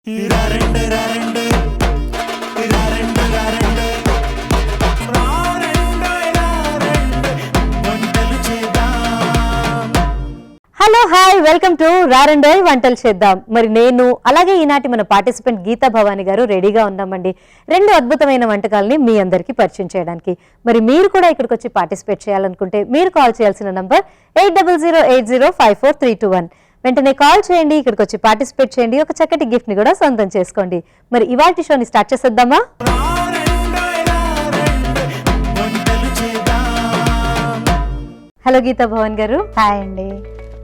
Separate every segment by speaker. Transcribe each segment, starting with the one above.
Speaker 1: Hello hi welcome to రారండోయ్ వంటలు చేద్దాం. మరి నేను అలాగే ఈనాటి మన పార్టిసిపెంట్ గీతా భవాని గారు రెడీగా ఉన్నామండి రెండు అద్భుతమైన వంటకాలని మీ అందరికీ పరిచయం చేయడానికి. మరి మీరు కూడా ఇక్కడికి వచ్చి పార్టిసిపేట్ చేయాలనుకుంటే మీరు కాల్ చేయాల్సిన నంబర్ 8008054321. వెంటనే కాల్ చేయండి, ఇక్కడికి వచ్చి పార్టిసిపేట్ చేయండి, ఒక చక్కటి గిఫ్ట్ ని కూడా సొంతం చేసుకోండి. మరి ఇవాల్టి షోని స్టార్ట్ చేసేద్దామా? హలో గీతా భవన్ గారు.
Speaker 2: హాయ్ అండి,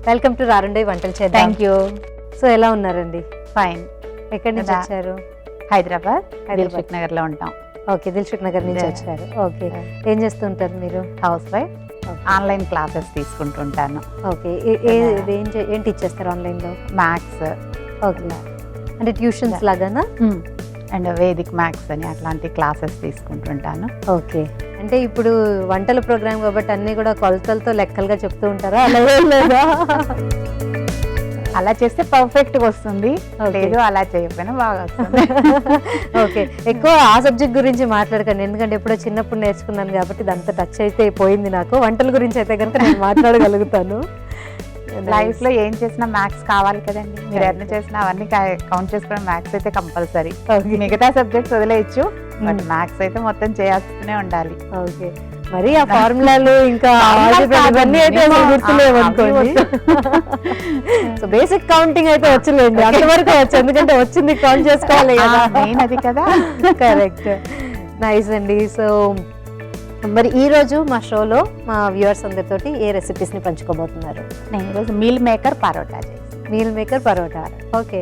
Speaker 1: వెల్కమ్ టు రారండోయ్ వంటలు చేద్దాం.
Speaker 2: Thank you.
Speaker 1: సో ఎలా ఉన్నారండి?
Speaker 2: ఫైన్.
Speaker 1: ఎక్కడి నుంచి వచ్చారు?
Speaker 2: హైదరాబాద్, దిల్సుఖ్ నగర్ లో ఉంటాం.
Speaker 1: ఓకే, దిల్సుఖ్ నగర్ నుంచి వచ్చారు. ఓకే, ఏం చేస్తుంటారు మీరు?
Speaker 2: House wife. ఆన్లైన్ క్లాసెస్ తీసుకుంటుంటాను.
Speaker 1: ఓకే, ఏం టీచ్ చేస్తారు ఆన్లైన్ లో?
Speaker 2: మ్యాథ్స్.
Speaker 1: ఓకే, అంటే ట్యూషన్స్ లాగానా?
Speaker 2: అండ్ వేదిక్ మ్యాథ్స్ అని అట్లాంటి క్లాసెస్ తీసుకుంటుంటాను.
Speaker 1: ఓకే, అంటే ఇప్పుడు వంటల ప్రోగ్రామ్ కాబట్టి అన్ని కూడా కొలతలతో లెక్కలుగా చెప్తూ ఉంటారా? అలా లేదా?
Speaker 2: అలా చేస్తే పర్ఫెక్ట్ గా వస్తుంది, లేదు అలా చేయకపోయినా బాగా వస్తుంది.
Speaker 1: ఓకే, ఎక్కువ ఆ సబ్జెక్ట్ గురించి మాట్లాడకండి, ఎందుకంటే ఎప్పుడో చిన్నప్పుడు నేర్చుకున్నాను కాబట్టి ఇదంతా టచ్ అయితే పోయింది. నాకు వంటల గురించి అయితే కనుక నేను మాట్లాడగలుగుతాను.
Speaker 2: లైఫ్ లో ఏం చేసినా మ్యాథ్స్ కావాలి కదండి. మీరు ఎన్ని చేసినా అవన్నీ కౌంట్ చేసుకోవడం మ్యాథ్స్ అయితే కంపల్సరీ. మిగతా సబ్జెక్ట్స్ వదిలేయచ్చు, బట్ మ్యాథ్స్ అయితే మొత్తం చేయాల్సినే ఉండాలి.
Speaker 1: ఓకే, మరి ఆ ఫార్ములాలు ఇంకా ఇవన్నీ అయితే గుర్తులేవు అనుకోండి. సో బేసిక్ కౌంటింగ్ అయితే వచ్చలేండి, అంతవరకు వచ్చు, ఎందుకంటే వచ్చింది కౌంట్ చేసుకోవాలి కదా,
Speaker 2: మెయిన్ అది కదా.
Speaker 1: కరెక్ట్, నైస్ అండి. సో మరి ఈ రోజు మా షోలో మా వ్యూవర్స్ అందరితోటి ఏ రెసిపీస్ ని పంచుకోబోతున్నారు?
Speaker 2: నేను ఈరోజు మీల్ మేకర్ పరోటా చేసి.
Speaker 1: Meal maker parotta, okay.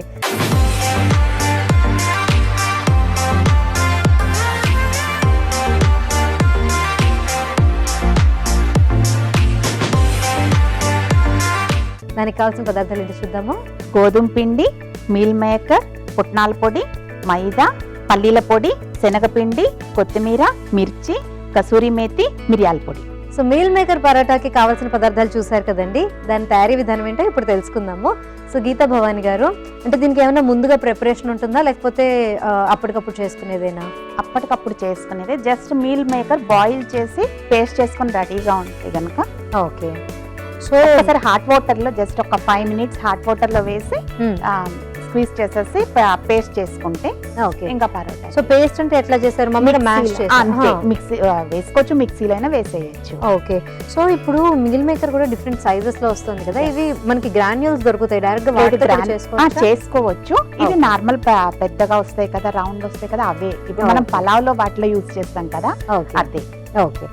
Speaker 1: దానికి కావాల్సిన పదార్థాలు ఏంటి చూద్దాము.
Speaker 2: గోధుమ పిండి, మీల్ మేకర్, పుట్నాల పొడి, మైదా, పల్లీల పొడి, శనగపిండి, కొత్తిమీర, మిర్చి, కసూరి మేతి, మిరియాల పొడి.
Speaker 1: సో మీల్ మేకర్ పరోటాకి కావాల్సిన పదార్థాలు చూసారు కదండి. దాని తయారీ విధానం ఏంటో ఇప్పుడు తెలుసుకుందాము. సో గీతా భవాని గారు, అంటే దీనికి ఏమైనా ముందుగా ప్రిపరేషన్ ఉంటుందా, లేకపోతే అప్పటికప్పుడు చేసుకునేదేనా?
Speaker 2: అప్పటికప్పుడు చేసుకునేదే. జస్ట్ మీల్ మేకర్ బాయిల్ చేసి పేస్ట్ చేసుకుని రెడీగా ఉంటే కనుక.
Speaker 1: ఓకే,
Speaker 2: సో ఒకసారి హాట్ వాటర్ లో జస్ట్ ఒక 5 minutes హాట్ వాటర్ లో వేసి స్క్వీజ్ చేసేసి పేస్ట్ చేసుకుంటే ఇంకా పరోటా.
Speaker 1: సో పేస్ట్ అంటే ఎట్లా చేస్తారు? మమ్మీ మ్యాష్ చేసి
Speaker 2: మిక్సీ వేసుకోవచ్చు, మిక్సీలో అయినా వేసేయచ్చు.
Speaker 1: ఓకే, సో ఇప్పుడు మీల్ మేకర్ కూడా డిఫరెంట్ సైజెస్ లో వస్తుంది కదా, ఇవి మనకి గ్రాన్యూల్స్ దొరుకుతాయి, డైరెక్ట్ గా
Speaker 2: చేసుకోవచ్చు. ఇవి నార్మల్ పెద్దగా వస్తాయి కదా, రౌండ్ వస్తాయి కదా, అవే ఇప్పుడు మనం పలావ్ లో వాటిలో యూజ్ చేస్తాం కదా, అదే.
Speaker 1: ఓకే,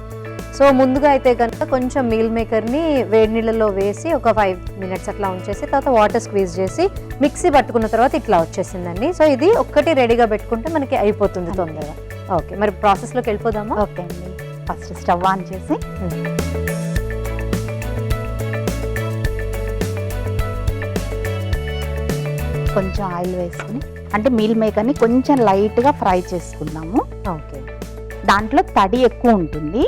Speaker 1: సో ముందుగా అయితే కనుక కొంచెం మీల్ మేకర్ ని వేడి నీళ్ళలో వేసి ఒక 5 minutes అట్లా ఉంచేసి తర్వాత వాటర్ స్క్వీజ్ చేసి మిక్సీ పట్టుకున్న తర్వాత ఇట్లా వచ్చేసిందండి. సో ఇది ఒక్కటి రెడీగా పెట్టుకుంటే మనకి అయిపోతుంది తొందరగా. ఓకే, మరి ప్రాసెస్ లోకి వెళ్ళిపోదామా?
Speaker 2: ఓకే అండి, ఫస్ట్ స్టవ్ ఆన్ చేసి కొంచెం ఆయిల్ వేసుకుని, అంటే మీల్ మేకర్ని కొంచెం లైట్ గా ఫ్రై చేసుకుందాము.
Speaker 1: ఓకే,
Speaker 2: దాంట్లో తడి ఎక్కువ ఉంటుంది,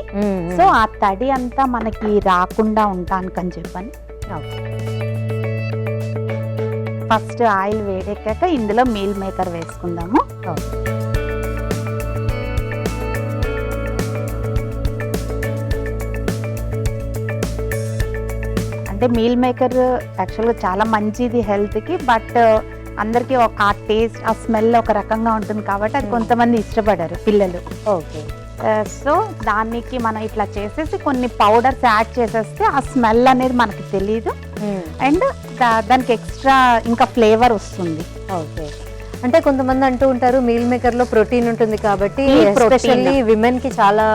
Speaker 2: సో ఆ తడి అంతా మనకి రాకుండా ఉంటానికని చెప్పని ఫస్ట్ ఆయిల్ వేడెక్కాక ఇందులో మీల్ మేకర్ వేసుకుందాము. అంటే మీల్ మేకర్ యాక్చువల్గా చాలా మంచిది హెల్త్కి, బట్ అందరికి ఒక ఆ టేస్ట్, ఆ స్మెల్ ఒక రకంగా ఉంటుంది కాబట్టి అది కొంతమంది ఇష్టపడరు పిల్లలు.
Speaker 1: ఓకే,
Speaker 2: సో దానికి మనం ఇట్లా చేసేసి కొన్ని పౌడర్స్ యాడ్ చేసేస్తే ఆ స్మెల్ అనేది మనకి తెలియదు, అండ్ దానికి ఎక్స్ట్రా ఇంకా ఫ్లేవర్ వస్తుంది.
Speaker 1: ఓకే, అంటే కొంతమంది అంటూ ఉంటారు మీల్ మేకర్ లో ప్రోటీన్ ఉంటుంది కాబట్టి ఎస్పెషల్లీ విమెన్ కి చాలా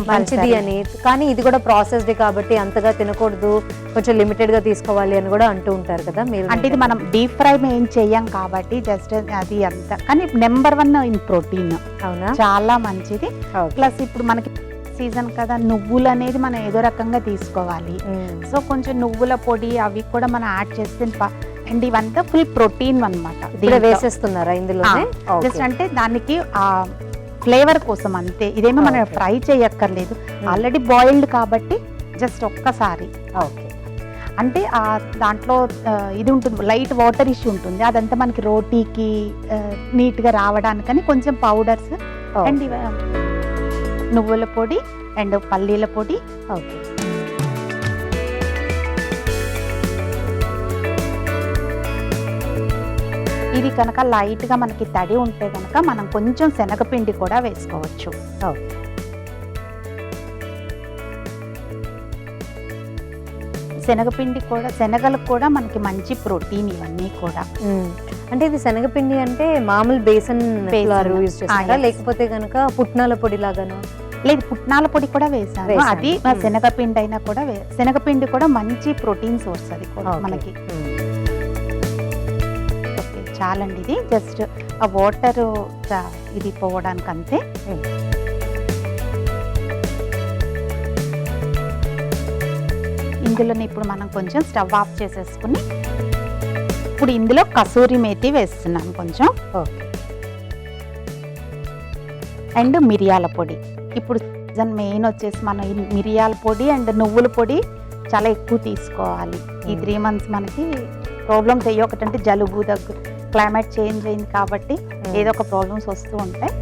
Speaker 1: మంచిది అని, కానీ ఇది కూడా ప్రాసెస్డ్ కాబట్టి అంతగా తినకూడదు, కొంచెం లిమిటెడ్ గా తీసుకోవాలి అని కూడా అంటూ ఉంటారు కదా. మీరు
Speaker 2: అంటే ఇది మనం డీప్ ఫ్రై ఏం చెయ్యం కాబట్టి జస్ట్ అది అంత, కానీ నెంబర్ 1 ఇన్ ప్రోటీన్.
Speaker 1: అవునా,
Speaker 2: చాలా మంచిది. ప్లస్ ఇప్పుడు మనకి సీజన్ కదా, నువ్వులు అనేది మనం ఏదో రకంగా తీసుకోవాలి, సో కొంచెం నువ్వుల పొడి అవి కూడా మనం యాడ్ చేస్తే, అండ్ ఇవంతా ఫుల్ ప్రోటీన్ అన్నమాట.
Speaker 1: వేసేస్తున్నారా ఇందులో?
Speaker 2: జస్ట్ అంటే దానికి ఆ ఫ్లేవర్ కోసం అంతే, ఇదేమో మనం ఫ్రై చేయక్కర్లేదు, ఆల్రెడీ బాయిల్డ్ కాబట్టి జస్ట్ ఒక్కసారి.
Speaker 1: ఓకే,
Speaker 2: అంటే దాంట్లో ఇది ఉంటుంది, లైట్ వాటర్ ఇష్యూ ఉంటుంది, అదంతా మనకి రోటీకి నీట్గా రావడానికని కొంచెం పౌడర్స్ అండ్ నువ్వుల పొడి అండ్ పల్లీల పొడి.
Speaker 1: ఓకే.
Speaker 2: ఇది కనుక లైట్గా మనకి తడి ఉంటే కనుక మనం కొంచెం శనగపిండి కూడా వేసుకోవచ్చు.
Speaker 1: ఓకే.
Speaker 2: శనగపిండి కూడా, శనగలకు కూడా మనకి మంచి ప్రోటీన్ ఇవన్నీ కూడా.
Speaker 1: అంటే ఇది శనగపిండి అంటే మామూలు బేసన్ ఫ్లోర్ యూజ్ చేస్తారా, లేకపోతే కనుక పుట్నాల పొడి లాగానా?
Speaker 2: లేదు, పుట్నాల పొడి కూడా వేసాను. అది శనగపిండి అయినా కూడా శనగపిండి కూడా మంచి ప్రోటీన్ సోర్స్ అది కూడా మనకి. ఓకే, చాలండి. ఇది జస్ట్ ఆ వాటర్ ఇది పోవడానికి అంతే. ఇందులోనే ఇప్పుడు మనం కొంచెం స్టవ్ ఆఫ్ చేసేసుకుని ఇప్పుడు ఇందులో కసూరి మేతి వేస్తున్నాను కొంచెం.
Speaker 1: ఓకే.
Speaker 2: అండ్ మిరియాల పొడి. ఇప్పుడు సీజన్ మెయిన్ వచ్చేసి మనం ఈ మిరియాల పొడి అండ్ నువ్వుల పొడి చాలా ఎక్కువ తీసుకోవాలి. ఈ 3 months మనకి ప్రాబ్లమ్స్ అయ్యి, ఒకటంటే జలుబు, దగ్గు, క్లైమేట్ చేంజ్ అయింది కాబట్టి ఏదో ఒక ప్రాబ్లమ్స్ వస్తూ ఉంటాయి.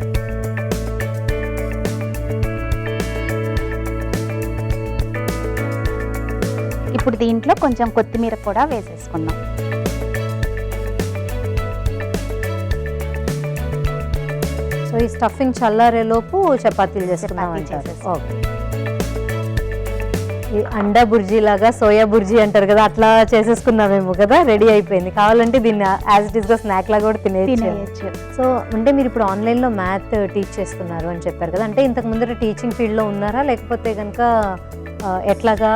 Speaker 2: ఇప్పుడు దీంట్లో కొంచెం కొత్తిమీర కూడా వేసేసుకున్నాం.
Speaker 1: సో ఈ స్టఫింగ్ చల్లారేలోపు చపాతీలు చేసుకున్నాం. ఓకే. ఈ అండా బుర్జీ లాగా సోయా బుర్జీ అంటారు కదా, అట్లా చేసేసుకున్నామేమో కదా, రెడీ అయిపోయింది. కావాలంటే దీన్ని యాజ్ ఇట్ ఈస్ గా స్నాక్ లాగా కూడా తినేయచ్చు. సో అంటే మీరు ఇప్పుడు ఆన్లైన్లో మ్యాథ్ టీచ్ చేస్తున్నారు అని చెప్పారు కదా, అంటే ఇంతకు ముందర టీచింగ్ ఫీల్డ్లో ఉన్నారా, లేకపోతే కనుక ఎట్లాగా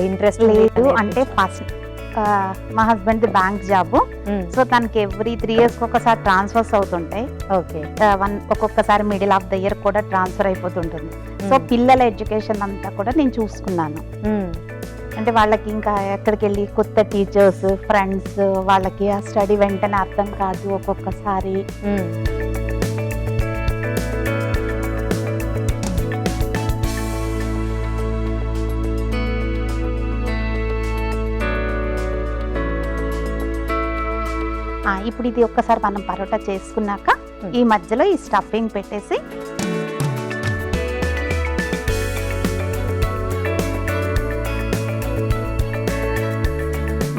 Speaker 1: ఇంట్రెస్ట్?
Speaker 2: లేదు, అంటే ఫస్ట్ మా హస్బెండ్ బ్యాంక్ జాబ్. సో తనకి ఎవ్రీ 3 years ఒకసారి ట్రాన్స్ఫర్స్ అవుతుంటాయి.
Speaker 1: ఓకే.
Speaker 2: ఒక్కొక్కసారి మిడిల్ ఆఫ్ ద ఇయర్ కూడా ట్రాన్స్ఫర్ అయిపోతుంటుంది. సో పిల్లల ఎడ్యుకేషన్ అంతా కూడా నేను చూసుకున్నాను. అంటే వాళ్ళకి ఇంకా ఎక్కడికి వెళ్ళి కొత్త టీచర్స్, ఫ్రెండ్స్, వాళ్ళకి ఆ స్టడీ వెంటనే అర్థం కాదు ఒక్కొక్కసారి. ఇప్పుడు ఇది ఒక్కసారి మనం పరోటా చేసుకున్నాక ఈ మధ్యలో ఈ స్టఫింగ్ పెట్టేసి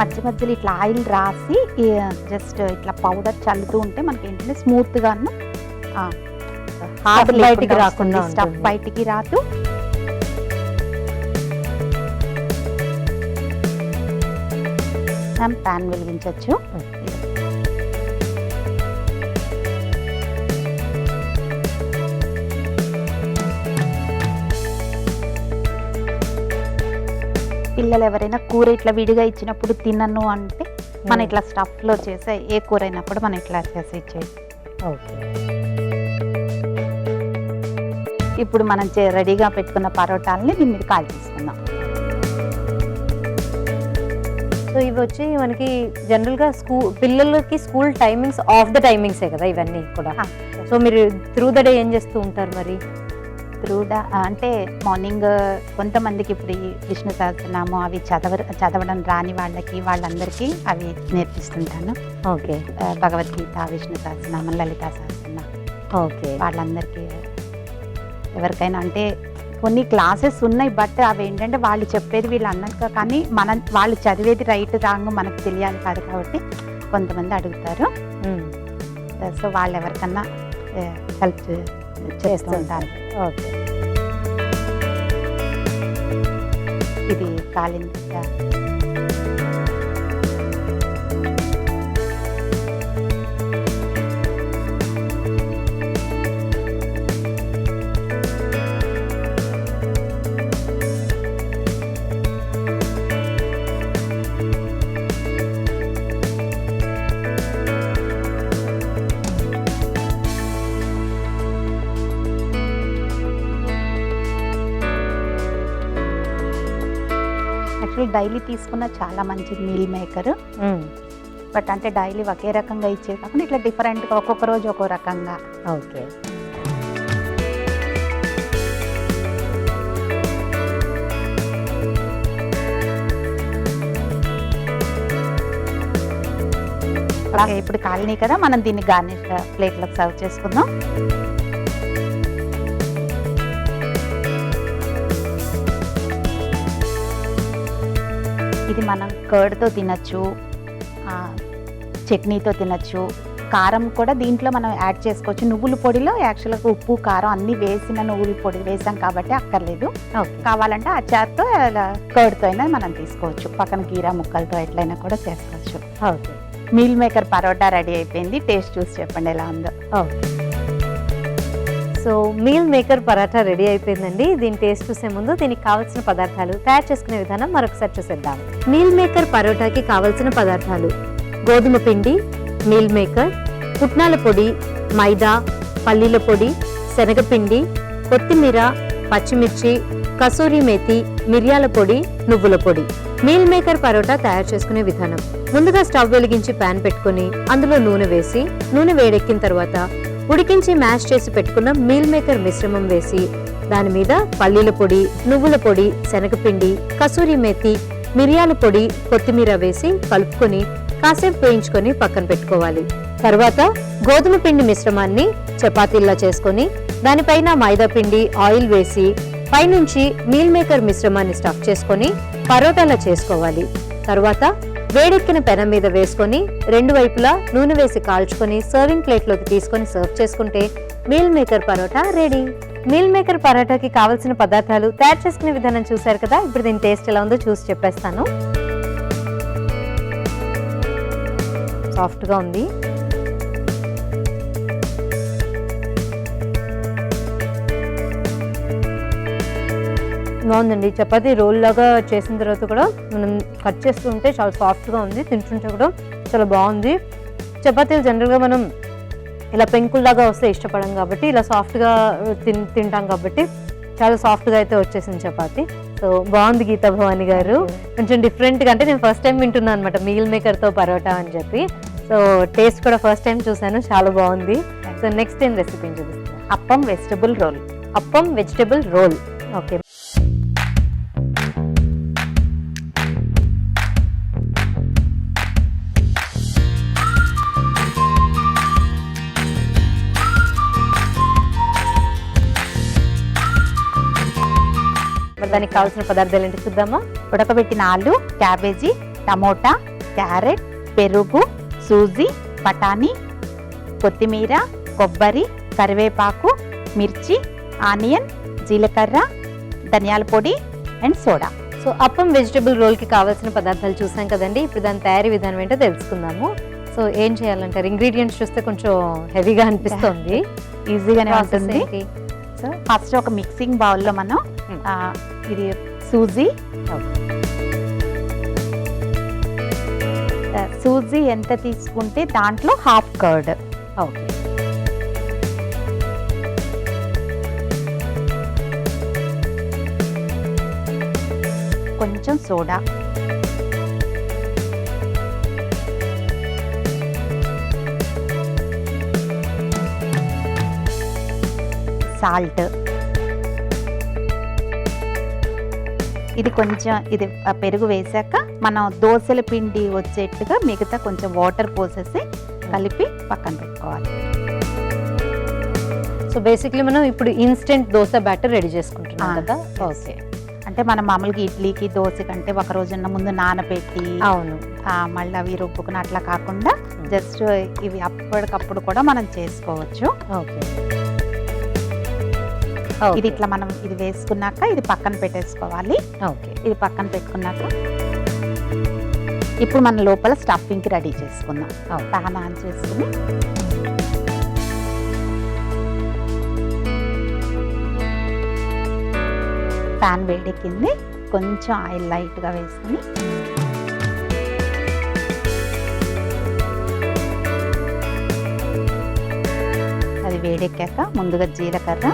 Speaker 2: మధ్యలో ఇట్లా ఆయిల్ రాసి జస్ట్ ఇట్లా పౌడర్ చల్లుతూ ఉంటే మనకి ఏంటంటే స్మూత్ గాను
Speaker 1: బయటికి రాకుండా,
Speaker 2: స్టఫ్ బయటికి రాదు. ప్యాన్ వెలిగించవచ్చు. పిల్లలు ఎవరైనా కూర ఇట్లా విడిగా ఇచ్చినప్పుడు తినను అంటే మనం ఇట్లా స్టఫ్లో చేసే ఏ కూర అయినప్పుడు మనం ఇట్లా చేసి ఇచ్చేది.
Speaker 1: ఓకే.
Speaker 2: ఇప్పుడు మనం రెడీగా పెట్టుకున్న పరోటాలని దీని మీద కాల్ తీసుకుందాం.
Speaker 1: సో ఇవి వచ్చి మనకి జనరల్గా పిల్లలకి స్కూల్ టైమింగ్స్ ఆఫ్ ద టైమింగ్సే కదా ఇవన్నీ కూడా. సో మీరు త్రూ ద డే ఏం చేస్తూ ఉంటారు మరి?
Speaker 2: అంటే మార్నింగ్ కొంతమందికి ఇప్పుడు ఈ విష్ణు సహస్రనామం అవి చదవడం రాని వాళ్ళందరికీ అవి నేర్పిస్తుంటాను.
Speaker 1: ఓకే.
Speaker 2: భగవద్గీత, విష్ణు సహస్రనామం, లలితా సహస్రనామం.
Speaker 1: ఓకే.
Speaker 2: వాళ్ళందరికీ ఎవరికైనా అంటే కొన్ని క్లాసెస్ ఉన్నాయి, బట్ అవి ఏంటంటే వాళ్ళు చెప్పేది వీళ్ళు అన్నాక, కానీ వాళ్ళు చదివేది రైట్ రాంగ్ మనకు తెలియాలి కాదు కాబట్టి కొంతమంది అడుగుతారు. సో వాళ్ళు ఎవరికన్నా హెల్ప్ చేస్తుంటారు.
Speaker 1: ఓకే.
Speaker 2: ఇది కాలింది. డైలీ తీసుకున్న చాలా మంచిది మీల్ మేకర్. బట్ అంటే డైలీ ఒకే రకంగా ఇచ్చేది కాకుండా ఇట్లా డిఫరెంట్గా ఒక్కొక్క రోజు ఒక్కో రకంగా.
Speaker 1: ఓకే.
Speaker 2: ఓకే, ఇప్పుడు కాలనీ కదా, మనం దీన్ని గార్నిష్ ప్లేట్లోకి సర్వ్ చేసుకుందాం. ఇది మనం కర్డ్తో తినచ్చు, చట్నీతో తినచ్చు, కారం కూడా దీంట్లో మనం యాడ్ చేసుకోవచ్చు. నువ్వుల పొడిలో యాక్చువల్గా ఉప్పు కారం అన్నీ వేసిన నువ్వుల పొడి వేసాం కాబట్టి అక్కర్లేదు. కావాలంటే అచార్తో కర్డ్తో అయినా మనం తీసుకోవచ్చు, పక్కన కీరా ముక్కలతో ఎట్లయినా కూడా చేసుకోవచ్చు.
Speaker 1: Okay,
Speaker 2: meal maker parotta ready అయిపోయింది. టేస్ట్ చూసి చెప్పండి ఎలా ఉందో.
Speaker 1: Okay, so meal maker paratha ready అయిపోయిందండి. దీని టేస్ట్ చూసే ముందు దీనికి కావాల్సిన పదార్థాలు, తయారు చేసుకునే విధానం మరొకసారి చూసేద్దాం. మీల్ మేకర్ పరోటాకి కావాల్సిన పదార్థాలు: గోధుమ పిండి, మీల్ మేకర్, పుట్నాల పొడి, మైదా, పల్లీల పొడి, శనగపిండి, కొత్తిమీర, పచ్చిమిర్చి, కసూరి మేతి, మిరియాల పొడి, నువ్వుల పొడి. మీల్ మేకర్ పరోటా తయారు చేసుకునే విధానం: ముందుగా స్టవ్ వెలిగించి ప్యాన్ పెట్టుకొని అందులో నూనె వేసి, నూనె వేడెక్కిన తర్వాత ఉడికించి మ్యాష్ చేసి పెట్టుకున్న మీల్ మేకర్ మిశ్రమం వేసి, దాని మీద పల్లీల పొడి, నువ్వుల పొడి, శనగపిండి, కసూరి మేతి, మిరియాల పొడి, కొత్తిమీర వేసి కలుపుకొని కాసేపు వేయించుకొని పక్కన పెట్టుకోవాలి. తర్వాత గోధుమ పిండి మిశ్రమాన్ని చపాతీల్లా చేసుకొని దానిపైన మైదా పిండి, ఆయిల్ వేసి పైనుంచి మీల్ మేకర్ మిశ్రమాన్ని స్టఫ్ చేసుకొని పరోటాలా చేసుకోవాలి. తర్వాత వేడెక్కిన పెనం మీద వేసుకొని రెండు వైపులా నూనె వేసి కాల్చుకొని సర్వింగ్ ప్లేట్లోకి తీసుకొని సర్వ్ చేసుకుంటే meal maker parotta ready. Meal maker పరోటాకి కావాల్సిన పదార్థాలు, తయారు చేసుకునే విధానం చూశారు కదా. ఇప్పుడు దీని టేస్ట్ ఎలా ఉందో చూసి చెప్పేస్తాను. సాఫ్ట్గా ఉంది. బాగుందండి. చపాతీ రోల్ లాగా చేసిన తర్వాత కూడా మనం కట్ చేస్తూ ఉంటే చాలా సాఫ్ట్గా ఉంది. తింటుంటే కూడా చాలా బాగుంది. చపాతీలు జనరల్గా మనం ఇలా పెంకుల్లాగా వస్తే ఇష్టపడం కాబట్టి ఇలా సాఫ్ట్గా తింటాం కాబట్టి చాలా సాఫ్ట్గా అయితే వచ్చేసింది చపాతీ. సో బాగుంది గీతా భవాని గారు. కొంచెం డిఫరెంట్గా, అంటే నేను ఫస్ట్ టైం వింటున్నాను అనమాట మీల్ మేకర్తో పరోటా అని చెప్పి. సో టేస్ట్ కూడా ఫస్ట్ టైం చూసాను, చాలా బాగుంది. సో నెక్స్ట్ ఏం రెసిపీ చూపిస్తాను?
Speaker 2: Appam vegetable roll.
Speaker 1: Appam vegetable roll. Okay, దానికి కావాల్సిన పదార్థాలు ఏంటి చూద్దామా?
Speaker 2: ఉడకబెట్టిన ఆలు, క్యాబేజీ, టమోటా, క్యారెట్, పెరుగు, సూజీ, బఠానీ, కొత్తిమీర, కొబ్బరి, కరివేపాకు, మిర్చి, ఆనియన్, జీలకర్ర, ధనియాల పొడి and soda.
Speaker 1: So appam vegetable రోల్కి కావాల్సిన పదార్థాలు చూసాం కదండి. ఇప్పుడు దాని తయారీ విధానం ఏంటో తెలుసుకుందాము. సో ఏం చేయాలంటారు? ఇంగ్రీడియంట్స్ చూస్తే కొంచెం హెవీగా అనిపిస్తుంది.
Speaker 2: ఈజీగానే ఉంటుంది. సో ఫస్ట్ ఒక మిక్సింగ్ బౌల్లో మనం ఇది సూజీ, సూజీ ఎంత తీసుకుంటే దాంట్లో హాఫ్ కర్డ్.
Speaker 1: ఓకే,
Speaker 2: కొంచెం సోడా, సాల్ట్, ఇది కొంచెం ఇది పెరుగు వేసాక మనం దోశల పిండి వచ్చేట్టుగా మిగతా కొంచెం వాటర్ పోసేసి కలిపి పక్కన పెట్టుకోవాలి.
Speaker 1: సో బేసిక్లీ మనం ఇప్పుడు ఇన్స్టెంట్ దోశ బ్యాటర్ రెడీ చేసుకుంటున్నాం కదా. ఓకే,
Speaker 2: అంటే మనం మామూలుగా ఇడ్లీకి దోశ కంటే ఒక రోజున్న ముందు నానబెట్టి
Speaker 1: అవును
Speaker 2: మళ్ళీ అవి రుబ్బుకుని అట్లా కాకుండా జస్ట్ ఇవి అప్పటికప్పుడు కూడా మనం చేసుకోవచ్చు.
Speaker 1: ఓకే,
Speaker 2: ఇది ఇట్లా మనం ఇది వేసుకున్నాక ఇది పక్కన పెట్టేసుకోవాలి.
Speaker 1: ఓకే,
Speaker 2: ఇది పక్కన పెట్టుకున్నాక ఇప్పుడు మన లోపల స్టఫింగ్కి రెడీ చేసుకుందాం. ప్యాన్ ఆన్ చేసుకుని ప్యాన్ వేడెక్కింది, కొంచెం ఆయిల్ లైట్గా వేసుకుని అది వేడెక్కాక ముందుగా జీలకర్ర,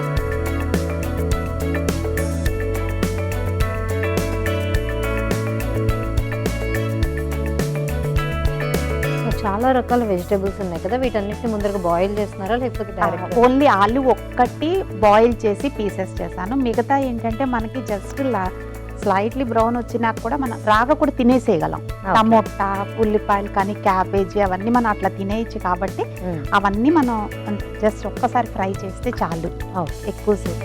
Speaker 1: చాలా రకాల వెజిటబుల్స్ ఉన్నాయి కదా. వీటన్నిటిని ముందరగా బాయిల్ చేస్తున్నారా లేకపోతే డైరెక్ట్?
Speaker 2: ఓన్లీ ఆలు ఒక్కటి బాయిల్ చేసి పీసెస్ చేశాను. మిగతా ఏంటంటే మనకి జస్ట్ స్లైట్లీ బ్రౌన్ వచ్చినా కూడా మనం రాగా కూడా తినేసేయగలం. టమోటా, ఉల్లిపాయలు కానీ క్యాబేజీ అవన్నీ మనం అట్లా తినేయచ్చు కాబట్టి అవన్నీ మనం జస్ట్ ఒక్కసారి ఫ్రై చేస్తే చాలు ఎక్కువసేపు.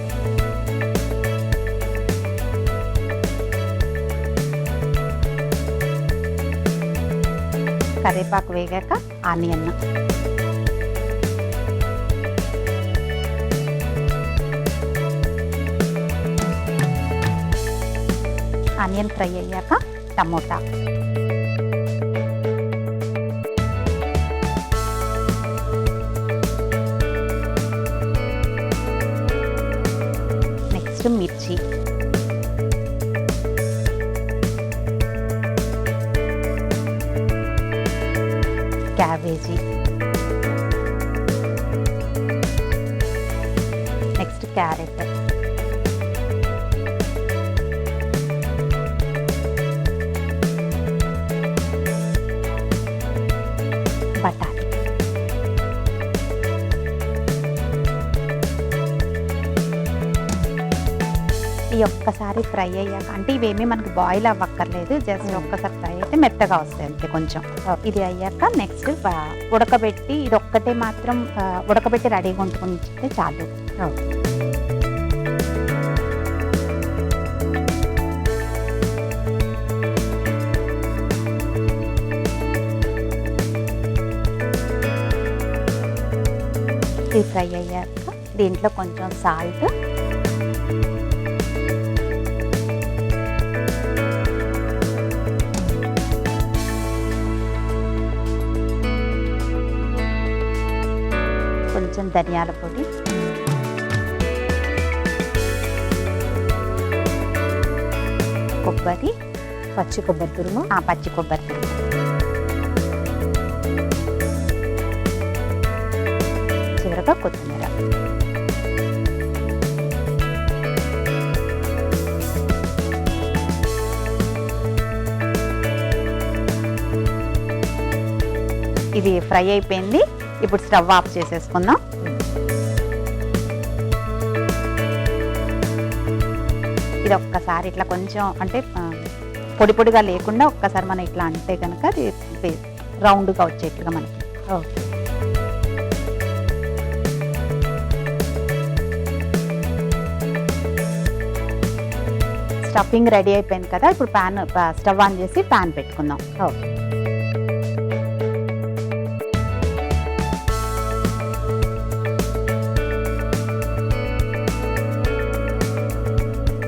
Speaker 2: కరివేపాకు వేగాక ఆనియన్, ఆనియన్ ఫ్రై అయ్యాక టమోటా, నెక్స్ట్ మిర్చి, క్యాబేజీ, నెక్స్ట్ క్యారెట్, బటానీ, ఈ ఒక్కసారి ఫ్రై అయ్యాక, అంటే ఇవేమీ మనకి బాయిల్ అవ్వక్కర్లేదు, జస్ట్ ఒక్కసారి ఫ్రై అయితే మెత్తగా వస్తాయి అంతే కొంచెం. ఇది అయ్యాక నెక్స్ట్ ఉడకబెట్టి, ఇది ఒక్కటే మాత్రం ఉడకబెట్టి రెడీగా ఉంచుకుంటే చాలు. ఇది ఫ్రై అయ్యాక దీంట్లో కొంచెం సాల్ట్, కొంచెం ధనియాల పొడి, కొబ్బరి,
Speaker 1: పచ్చి కొబ్బరి తురుము,
Speaker 2: పచ్చి కొబ్బరి తురుము, చివరగా కొత్తిమీర. ఇది ఫ్రై అయిపోయింది. ఇప్పుడు స్టవ్ ఆఫ్ చేసేసుకుందాం. ఇది ఒక్కసారి ఇట్లా కొంచెం అంటే పొడి పొడిగా లేకుండా ఒక్కసారి మనం ఇట్లా అంటే కనుక అది రౌండ్గా వచ్చేట్లుగా మనకి.
Speaker 1: ఓకే,
Speaker 2: స్టఫింగ్ రెడీ అయిపోయింది కదా. ఇప్పుడు స్టవ్ ఆన్ చేసి ప్యాన్ పెట్టుకుందాం.
Speaker 1: ఓకే.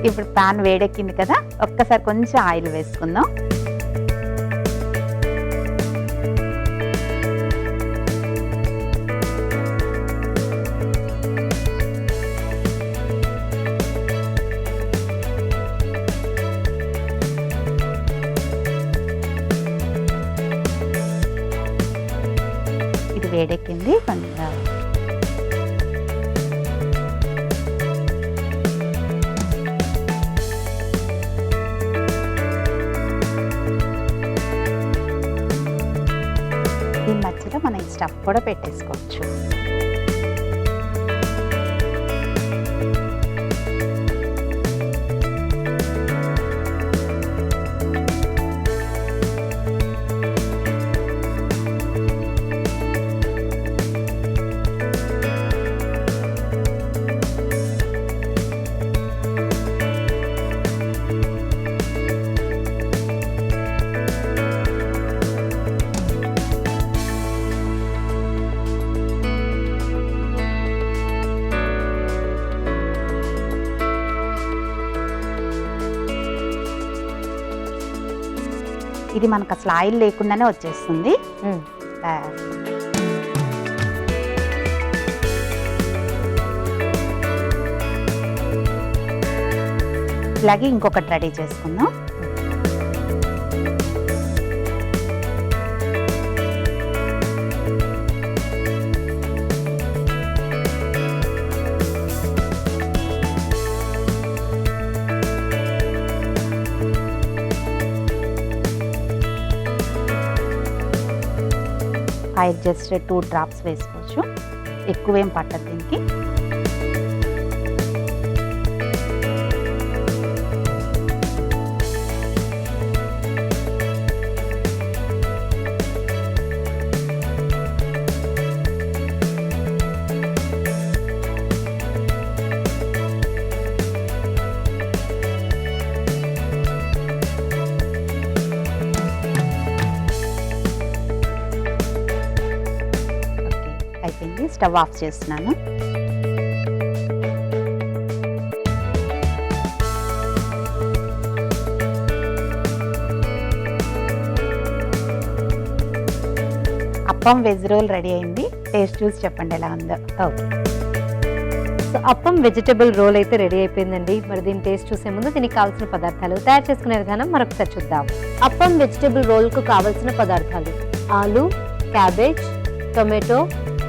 Speaker 2: ఇప్పుడు ప్యాన్ వేడెక్కింది కదా, ఒక్కసారి కొంచెం ఆయిల్ వేసుకుందాం. ఇది వేడెక్కింది కొంచెం. దీని మధ్యలో మనం ఈ స్టఫ్ కూడా పెట్టేసుకోవచ్చు. ఇది మనకు అసలు ఆయిల్ లేకుండానే వచ్చేస్తుంది. ఇలాగే ఇంకొకటి రెడీ చేసుకుందాం. ఆయిల్ జస్ట్ 2 డ్రాప్స్ వేసుకోవచ్చు, ఎక్కువేం పట్టదు దీనికి. స్టవ్ ఆఫ్ చేస్తున్నాను. అప్పం వెజ్ రోల్ రెడీ అయింది. టేస్ట్ చూసి చెప్పండి ఎలా ఉందో.
Speaker 1: Okay, so appam vegetable role అయితే రెడీ అయిపోయిందండి. మరి దీని టేస్ట్ చూసే ముందు దీనికి కావాల్సిన పదార్థాలు, తయారు చేసుకునే విధానం మరొకసారి చూద్దాం. అప్పం వెజిటబుల్ రోల్కు కావాల్సిన పదార్థాలు: ఆలు, క్యాబేజ్, టొమాటో,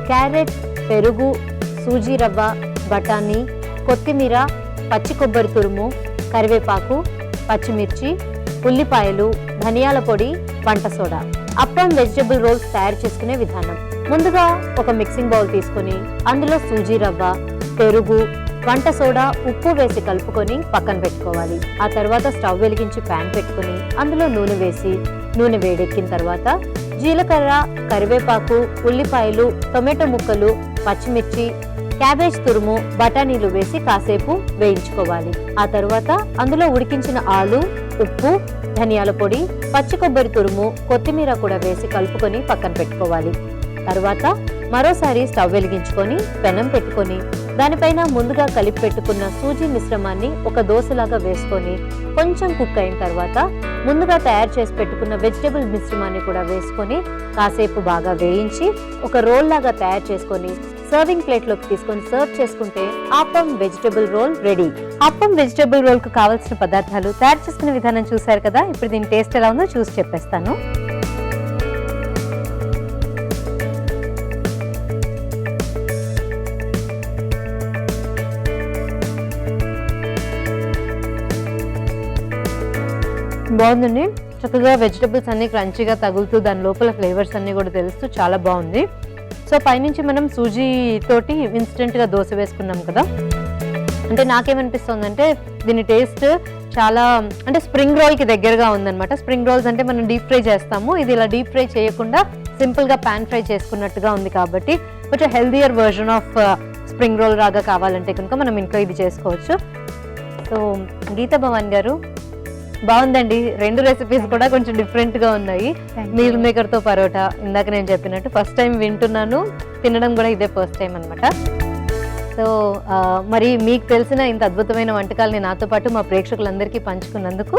Speaker 1: క్యారెట్, పెరుగు, సూజీ రవ్వ, బఠానీ, కొత్తిమీర, పచ్చి కొబ్బరి తురుము, కరివేపాకు, పచ్చిమిర్చి, ఉల్లిపాయలు, ధనియాల పొడి, వంట సోడా. అప్పం వెజిటబుల్ రోల్స్ తయారు చేసుకునే విధానం: ముందుగా ఒక మిక్సింగ్ బౌల్ తీసుకొని అందులో సూజీ రవ్వ, పెరుగు, వంట సోడా, ఉప్పు వేసి కలుపుకొని పక్కన పెట్టుకోవాలి. ఆ తర్వాత స్టవ్ వెలిగించి ప్యాన్ పెట్టుకొని అందులో నూనె వేసి, నూనె వేడెక్కిన తర్వాత జీలకర్ర, కరివేపాకు, ఉల్లిపాయలు, టొమాటో ముక్కలు, పచ్చిమిర్చి, క్యాబేజ్ తురుము, బఠానీలు వేసి కాసేపు వేయించుకోవాలి. ఆ తర్వాత అందులో ఉడికించిన ఆలు, ఉప్పు, ధనియాల పొడి, పచ్చి కొబ్బరి తురుము, కొత్తిమీర కూడా వేసి కలుపుకొని పక్కన పెట్టుకోవాలి. తర్వాత మరోసారి స్టవ్ వెలిగించుకొని పెనం పెట్టుకొని దానిపైన ముందుగా కలిపి పెట్టుకున్న సూజీ మిశ్రమాన్ని ఒక దోశలాగా వేసుకొని కొంచెం కుక్ అయిన తర్వాత ముందుగా తయారు చేసి పెట్టుకున్న వెజిటబుల్ మిశ్రమాన్ని కూడా వేసుకొని కాసేపు బాగా వేయించి ఒక రోల్ లాగా తయారు చేసుకొని సర్వింగ్ ప్లేట్లోకి తీసుకొని సర్వ్ చేసుకుంటే appam vegetable role ready. Appam vegetable రోల్కు కావాల్సిన పదార్థాలు, తయారు చేసుకునే విధానం చూసారు కదా. ఇప్పుడు దీని టేస్ట్ ఎలా ఉందో చూసి చెప్పేస్తాను. బాగుందండి. చక్కగా వెజిటబుల్స్ అన్ని క్రంచీగా తగులుతూ దాని లోపల ఫ్లేవర్స్ అన్ని కూడా తెలుస్తూ చాలా బాగుంది. సో పైనుంచి మనం సూజీ తోటి ఇన్స్టెంట్గా దోశ వేసుకున్నాం కదా, అంటే నాకేమనిపిస్తుంది అంటే దీని టేస్ట్ చాలా అంటే స్ప్రింగ్ రోల్కి దగ్గరగా ఉందన్నమాట. స్ప్రింగ్ రోల్స్ అంటే మనం డీప్ ఫ్రై చేస్తాము, ఇది ఇలా డీప్ ఫ్రై చేయకుండా సింపుల్గా ప్యాన్ ఫ్రై చేసుకున్నట్టుగా ఉంది. కాబట్టి కొంచెం healthier version of spring roll లాగా కావాలంటే కనుక మనం ఇంట్లో ఇది చేసుకోవచ్చు. సో గీతా భవాన్ గారు, బాగుందండి. రెండు రెసిపీస్ కూడా కొంచెం డిఫరెంట్గా ఉన్నాయి. మీల్ మేకర్తో పరోటా ఇందాక నేను చెప్పినట్టు ఫస్ట్ టైం వింటున్నాను, తినడం కూడా ఇదే ఫస్ట్ టైం అనమాట. సో మరి మీకు తెలిసిన ఇంత అద్భుతమైన వంటకాలని నాతో పాటు మా ప్రేక్షకులందరికీ పంచుకున్నందుకు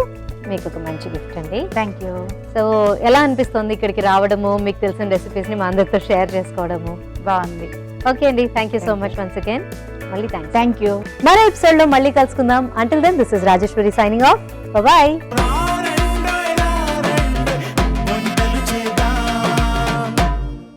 Speaker 1: మీకు ఒక మంచి గిఫ్ట్ అండి.
Speaker 2: Thank you.
Speaker 1: సో ఎలా అనిపిస్తుంది ఇక్కడికి రావడము, మీకు తెలిసిన రెసిపీస్ని మా అందరితో షేర్ చేసుకోవడము?
Speaker 2: బాగుంది.
Speaker 1: ఓకే అండి, thank you so much once again. మళ్ళీ
Speaker 2: థ్యాంక్ యూ.
Speaker 1: మరో ఎపిసోడ్లో మళ్ళీ కలుసుకుందాం. Until then this is Rajeshwari signing off. Bye-bye.